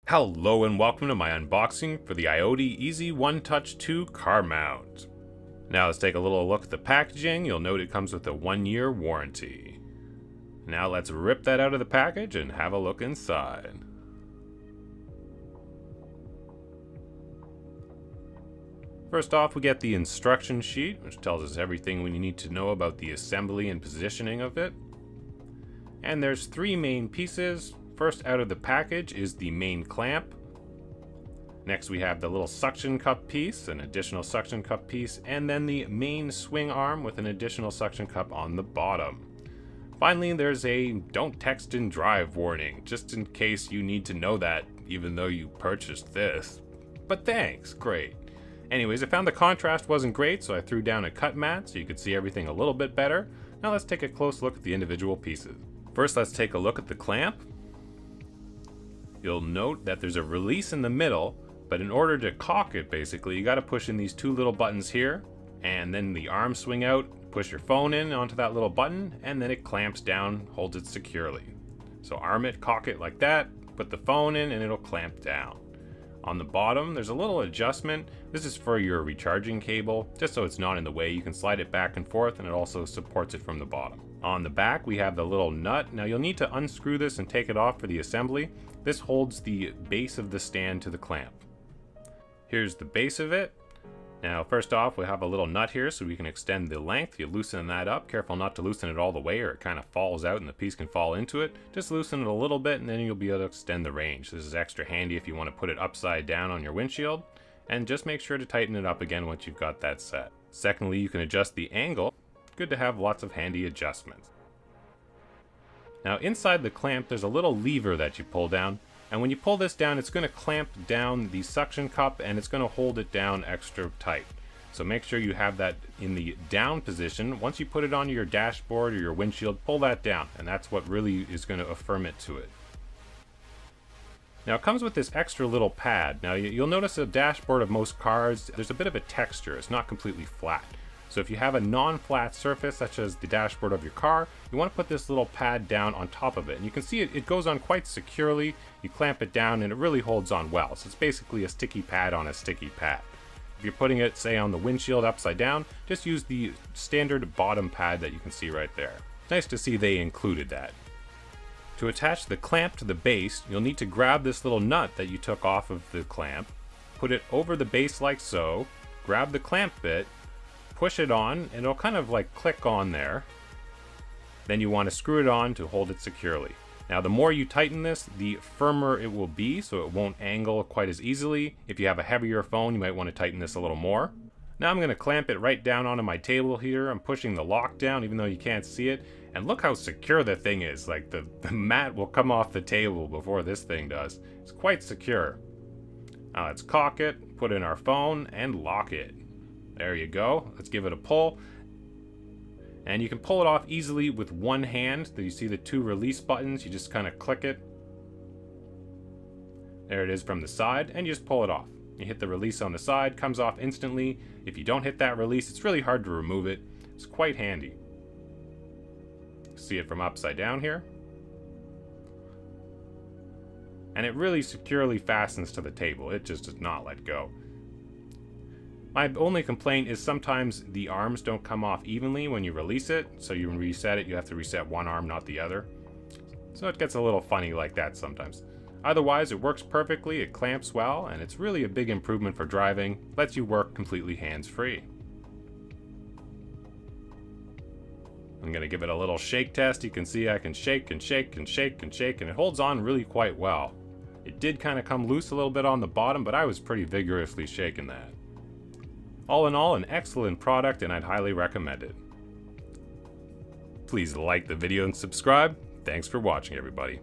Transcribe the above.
Hello and welcome to my unboxing for the iOttie Easy One Touch 2 car mount. Now let's take a little look at the packaging. You'll note it comes with a 1-year warranty. Now let's rip that out of the package and have a look inside. First off, we get the instruction sheet, which tells us everything we need to know about the assembly and positioning of it. And there's 3 main pieces. First out of the package is the main clamp. Next we have the little suction cup piece, an additional suction cup piece, and then the main swing arm with an additional suction cup on the bottom. Finally, there's a don't text and drive warning, just in case you need to know that even though you purchased this. But thanks, great. Anyways, I found the contrast wasn't great, so I threw down a cut mat so you could see everything a little bit better. Now let's take a close look at the individual pieces. First, let's take a look at the clamp. You'll note that there's a release in the middle, but in order to cock it, basically, you got to push in these 2 little buttons here, and then the arms swing out, push your phone in onto that little button, and then it clamps down, holds it securely. So arm it, cock it like that, put the phone in, and it'll clamp down. On the bottom, there's a little adjustment. This is for your recharging cable, just so it's not in the way. You can slide it back and forth, and it also supports it from the bottom. On the back, we have the little nut. Now you'll need to unscrew this and take it off for the assembly. This holds the base of the stand to the clamp. Here's the base of it. Now first off, we have a little nut here so we can extend the length. You loosen that up. Careful not to loosen it all the way or it kind of falls out and the piece can fall into it. Just loosen it a little bit and then you'll be able to extend the range. This is extra handy if you want to put it upside down on your windshield. And just make sure to tighten it up again once you've got that set. Secondly, you can adjust the angle. Good to have lots of handy adjustments. Now inside the clamp there's a little lever that you pull down, and when you pull this down it's going to clamp down the suction cup and it's going to hold it down extra tight. So make sure you have that in the down position. Once you put it on your dashboard or your windshield, pull that down, and that's what really is going to affirm it to it. Now it comes with this extra little pad. Now you'll notice the dashboard of most cars, there's a bit of a texture. It's not completely flat. So if you have a non-flat surface, such as the dashboard of your car, you want to put this little pad down on top of it. And you can see it goes on quite securely. You clamp it down and it really holds on well. So it's basically a sticky pad on a sticky pad. If you're putting it, say, on the windshield upside down, just use the standard bottom pad that you can see right there. Nice to see they included that. To attach the clamp to the base, you'll need to grab this little nut that you took off of the clamp, put it over the base like so, grab the clamp bit, push it on, and it'll kind of like click on there. Then you want to screw it on to hold it securely. Now the more you tighten this, the firmer it will be, so it won't angle quite as easily. If you have a heavier phone, you might want to tighten this a little more. Now I'm going to clamp it right down onto my table here. I'm pushing the lock down even though you can't see it. And look how secure the thing is. Like the mat will come off the table before this thing does. It's quite secure. Now let's cock it, put in our phone, and lock it. There you go. Let's give it a pull. And you can pull it off easily with one hand. You see the 2 release buttons. You just kind of click it. There it is from the side, and you just pull it off. You hit the release on the side, comes off instantly. If you don't hit that release, it's really hard to remove it. It's quite handy. See it from upside down here. And it really securely fastens to the table. It just does not let go. My only complaint is sometimes the arms don't come off evenly when you release it, so you reset it, you have to reset one arm, not the other. So it gets a little funny like that sometimes. Otherwise, it works perfectly, it clamps well, and it's really a big improvement for driving, lets you work completely hands-free. I'm going to give it a little shake test. You can see I can shake and shake and shake and shake, and it holds on really quite well. It did kind of come loose a little bit on the bottom, but I was pretty vigorously shaking that. All in all, an excellent product, and I'd highly recommend it. Please like the video and subscribe. Thanks for watching, everybody.